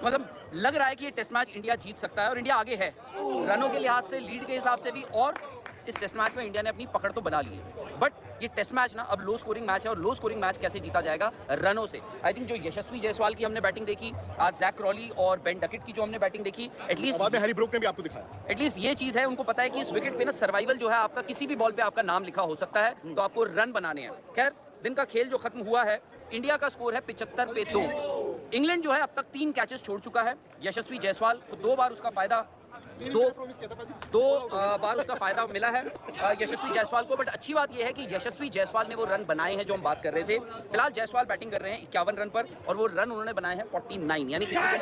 मतलब लग रहा है कि ये टेस्ट मैच इंडिया जीत सकता है और इंडिया आगे है रनों के लिहाज से, लीड के हिसाब से भी, और इस टेस्ट मैच में इंडिया ने अपनी पकड़ तो बना ली है। बट ये टेस्ट मैच ना अब लो स्कोरिंग मैच है, और लो स्कोरिंग मैच कैसे जीता जाएगा? रनों से। आई थिंक जो यशस्वी जायसवाल की हमने बैटिंग देखी, आज जैक क्रॉली और बेन डकेट की जो हमने बैटिंग देखी, एटलीस्ट बाद में हैरी ब्रूक ने भी आपको दिखाया, एटलीस्ट ये चीज़ है, उनको पता है कि इस विकेट पे ना सर्वाइवल जो है आपका, किसी भी बॉल पे आपका नाम लिखा हो सकता है, तो आपको रन बनाने हैं। खैर, दिन का खेल जो खत्म हुआ है, इंडिया का स्कोर है 75 पे 2। इंग्लैंड जो है अब तक 3 कैचेस छोड़ चुका है। यशस्वी जायसवाल को 2 बार उसका फायदा उसका फायदा मिला है यशस्वी जायसवाल को। बट अच्छी बात यह है कि यशस्वी जायसवाल ने वो रन बनाए हैं जो हम बात कर रहे थे। फिलहाल जायसवाल बैटिंग कर रहे हैं 51 रन पर, और वो रन उन्होंने बनाए हैं 49, यानी कि यहाँ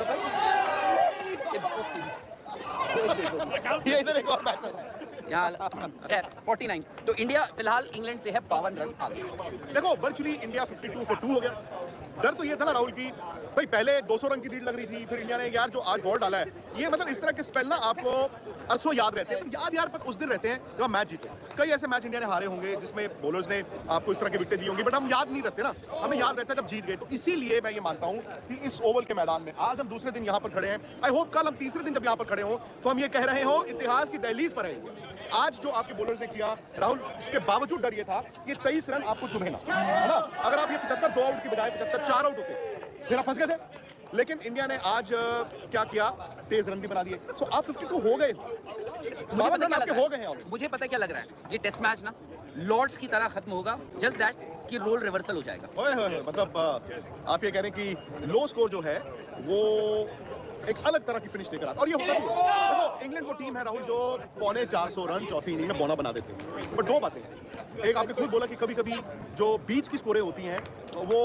49। तो इंडिया फिलहाल इंग्लैंड से है 52 रन आगे। देखो वर्चुअली इंडिया 52 for 2 हो गया। डर तो ये था ना राहुल की भाई, पहले 200 रन की लीड लग रही थी, फिर इंडिया ने यार जो आज बॉल डाला है, ये मतलब इस तरह के स्पेल ना आपको अरसों याद रहते हैं। याद पर उस दिन रहते हैं जब मैच जीते। कई ऐसे मैच इंडिया ने हारे होंगे जिसमें बॉलर्स ने आपको इस तरह की विकेटें दी होंगी, बट हम याद नहीं रखते ना, हमें याद रहता है जब जीत गए। तो इसीलिए मैं ये मानता हूँ कि इस ओवल के मैदान में आज हम दूसरे दिन यहाँ पर खड़े हैं। आई होप कल हम तीसरे दिन जब यहाँ पर खड़े हों तो हम ये कह रहे हो इतिहास की दहलीज पर है। आज जो आपके बॉलर्स ने किया राहुल, उसके बावजूद डर ये था कि 23 रन आपको चुभे ना, है ना। अगर आप ये 75 2 आउट की बजाय 75 4 आउट होते फिर आप फंस गए थे। लेकिन इंडिया ने आज क्या किया, तेज रन भी बना दिए। सो आप 52 हो गए, मुझे पता क्या लग रहा है, ये टेस्ट मैच ना लॉर्ड्स की तरह खत्म होगा, जस्ट दैट कि रोल रिवर्सल हो जाएगा। मतलब आप ये कह रहे हैं कि लो स्कोर जो है वो एक अलग तरह की फिनिश लेकर आता, और ये होता भी है। देखो इंग्लैंड वो टीम है राहुल जो 450 रन चौथी इनिंग में बौना बना देते हैं। बट 2 बातें, एक आपने खुद बोला कि कभी कभी जो बीच की स्कोरें होती हैं वो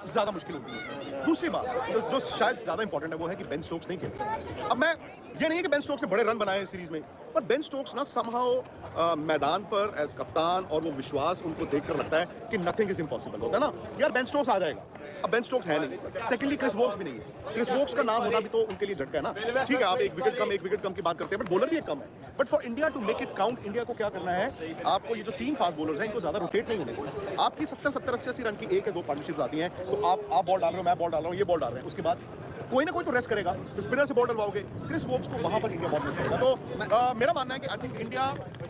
ज़्यादा मुश्किल होती है। दूसरी बात जो शायद ज़्यादा इंपॉर्टेंट है वो है कि बेन स्टोक्स नहीं खेलते। अब मैं ये नहीं है कि बेन स्टोक्स ने बड़े रन बनाए सीरीज में, पर बेन स्टोक्स ना समहाउ मैदान पर एज कप्तान, और वो विश्वास उनको देखकर लगता है कि नथिंग इज इम्पॉसिबल होता है ना यार, बेन स्टोक्स आ जाएगा। अब बेन स्टोक्स है नहीं। सेकेंडली क्रिस वोक्स भी नहीं है। क्रिस वोक्स का नाम होना भी तो उनके लिए झटका है ना। ठीक है, आप एक विकेट कम की बात करते हैं, बट बॉलर भी एक कम है। But for India to make it count, India को क्या करना है, आपको ये जो 3 फास्ट बॉलर्स हैं इनको ज्यादा रोटेट नहीं होने। आपकी 70-80 रन की 1 या 2 पार्टनरशिप आती हैं, तो आप बॉल डाल रहे हो, मैं बॉल डाल रहा हूँ, ये बॉल डाल रहे हैं, उसके बाद कोई ना कोई तो रेस्ट करेगा। तो स्पिनर से बॉल डलवाओगे, क्रिस वोक्स को वहां पर इंडिया बॉल रेस्ट करेगा। तो मेरा मानना है कि I think India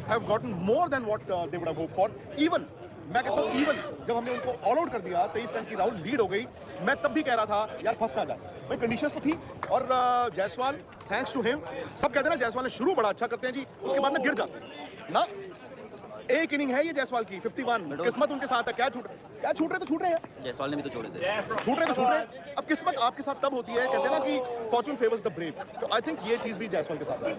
have gotten more than what they would have hoped for. Even मैं कहता हूँ, इवन जब हमने उनको ऑल आउट कर दिया, 23 रन की राहुल लीड हो गई, मैं तब भी कह रहा था यार फंस ना जाए भाई, कंडीशंस तो थी। और जायसवाल, थैंक्स टू हिम, सब कहते हैं ना जायसवाल ने शुरू बड़ा अच्छा करते हैं जी, उसके बाद में गिर जाते हैं ना। एक इनिंग है ये जायसवाल की 51, किस्मत उनके साथ है। क्या छूट रहे तो छूट रहे हैं, जायसवाल ने भी तो छोड़े थे, छूट रहे। अब किस्मत आपके साथ तब होती है, कहते हैं ना कि फॉर्चून फेवर्स द ब्रेव। तो आई थिंक ये चीज भी जायसवाल के साथ है।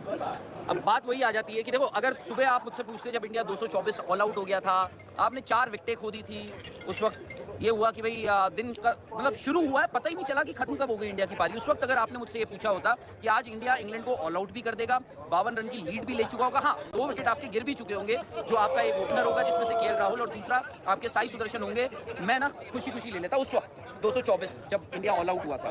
अब बात वही आ जाती है कि देखो, अगर सुबह आप मुझसे पूछते जब इंडिया 224 ऑल आउट हो गया था, आपने 4 विकेटें खो दी थी, उस वक्त ये हुआ कि भाई दिन का मतलब शुरू हुआ है, पता ही नहीं चला कि खत्म कब हो गई इंडिया की पारी। उस वक्त अगर आपने मुझसे ये पूछा होता कि आज इंडिया इंग्लैंड को ऑल आउट भी कर देगा, 52 रन की लीड भी ले चुका होगा, हाँ 2 विकेट आपके गिर भी चुके होंगे, जो आपका एक ओपनर होगा जिसमें से केएल राहुल और तीसरा आपके साई सुदर्शन होंगे, मैं ना खुशी ले लेता उस वक्त 224 जब इंडिया ऑल आउट हुआ था।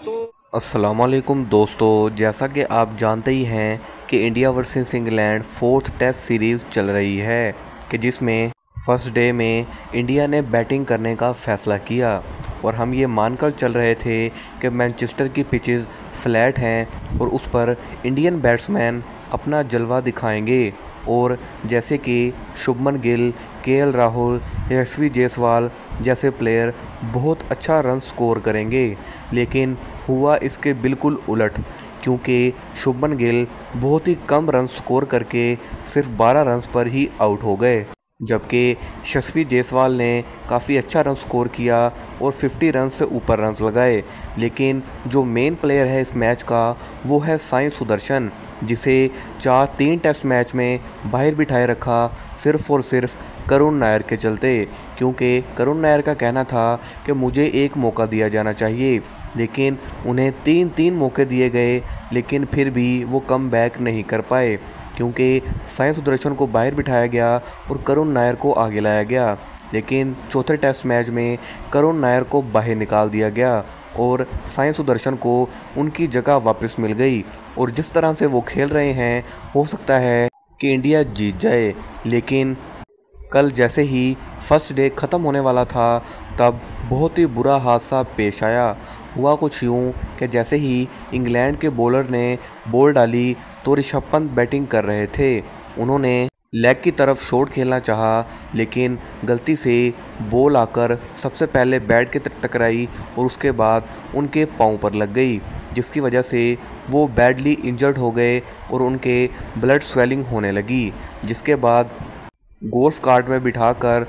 तो अस्सलामुअलैकुम दोस्तों, जैसा कि आप जानते ही हैं कि India versus England 4th test series चल रही है, कि जिसमें फर्स्ट डे में इंडिया ने बैटिंग करने का फ़ैसला किया, और हम ये मानकर चल रहे थे कि मैनचेस्टर की पिचेस फ्लैट हैं और उस पर इंडियन बैट्समैन अपना जलवा दिखाएंगे, और जैसे कि शुभमन गिल, केएल राहुल, यशस्वी जायसवाल जैसे प्लेयर बहुत अच्छा रन स्कोर करेंगे। लेकिन हुआ इसके बिल्कुल उलट, क्योंकि शुभमन गिल बहुत ही कम रन स्कोर करके सिर्फ 12 रन पर ही आउट हो गए, जबकि यशस्वी जायसवाल ने काफ़ी अच्छा रन स्कोर किया और 50 रन से ऊपर रन्स लगाए। लेकिन जो मेन प्लेयर है इस मैच का वो है साई सुदर्शन, जिसे 3 टेस्ट मैच में बाहर बिठाए रखा सिर्फ़ और सिर्फ करुण नायर के चलते, क्योंकि करुण नायर का कहना था कि मुझे एक मौका दिया जाना चाहिए, लेकिन उन्हें 3 मौके दिए गए, लेकिन फिर भी वो कम बैक नहीं कर पाए, क्योंकि साई सुदर्शन को बाहर बिठाया गया और करुण नायर को आगे लाया गया। लेकिन चौथे टेस्ट मैच में करुण नायर को बाहर निकाल दिया गया और साई सुदर्शन को उनकी जगह वापस मिल गई, और जिस तरह से वो खेल रहे हैं हो सकता है कि इंडिया जीत जाए। लेकिन कल जैसे ही फर्स्ट डे ख़त्म होने वाला था तब बहुत ही बुरा हादसा पेश आया। हुआ कुछ यूँ कि जैसे ही इंग्लैंड के बॉलर ने बॉल डाली तो ऋषभ पंत बैटिंग कर रहे थे। उन्होंने लेग की तरफ शॉट खेलना चाहा, लेकिन गलती से बॉल आकर सबसे पहले बैट के टकराई और उसके बाद उनके पाँव पर लग गई, जिसकी वजह से वो बैडली इंजर्ड हो गए और उनके ब्लड स्वेलिंग होने लगी। जिसके बाद गोल्फ कार्ट में बिठाकर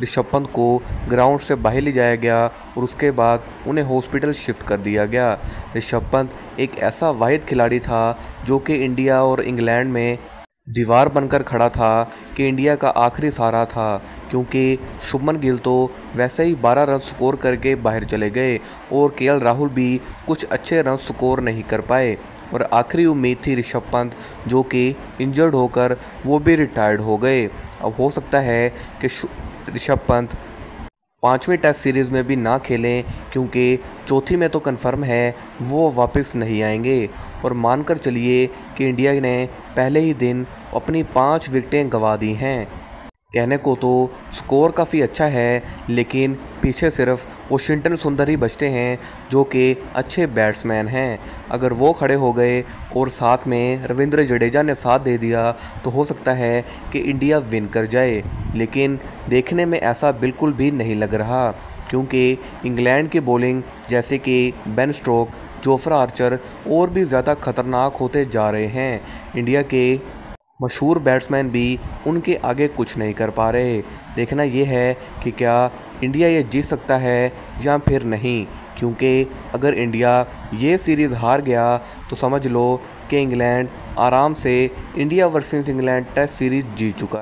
ऋषभ पंत को ग्राउंड से बाहर ले जाया गया और उसके बाद उन्हें हॉस्पिटल शिफ्ट कर दिया गया। ऋषभ पंत एक ऐसा वाहिद खिलाड़ी था जो कि इंडिया और इंग्लैंड में दीवार बनकर खड़ा था कि इंडिया का आखिरी सहारा था, क्योंकि शुभमन गिल तो वैसे ही 12 रन स्कोर करके बाहर चले गए और केएल राहुल भी कुछ अच्छे रन स्कोर नहीं कर पाए और आखिरी उम्मीद थी ऋषभ पंत, जो कि इंजर्ड होकर वो भी रिटायर्ड हो गए। अब हो सकता है कि ऋषभ पंत 5वें टेस्ट सीरीज़ में भी ना खेलें, क्योंकि चौथी में तो कंफर्म है वो वापस नहीं आएंगे। और मानकर चलिए कि इंडिया ने पहले ही दिन अपनी 5 विकेटें गंवा दी हैं। कहने को तो स्कोर काफ़ी अच्छा है, लेकिन पीछे सिर्फ वाशिंगटन सुंदर ही बचते हैं जो कि अच्छे बैट्समैन हैं। अगर वो खड़े हो गए और साथ में रविंद्र जडेजा ने साथ दे दिया तो हो सकता है कि इंडिया विन कर जाए, लेकिन देखने में ऐसा बिल्कुल भी नहीं लग रहा, क्योंकि इंग्लैंड की बॉलिंग जैसे कि बेन स्टोक, जोफ्रा आर्चर और भी ज़्यादा खतरनाक होते जा रहे हैं। इंडिया के मशहूर बैट्समैन भी उनके आगे कुछ नहीं कर पा रहे। देखना ये है कि क्या इंडिया ये जीत सकता है या फिर नहीं, क्योंकि अगर इंडिया ये सीरीज़ हार गया तो समझ लो कि इंग्लैंड आराम से India versus England test series जीत चुका।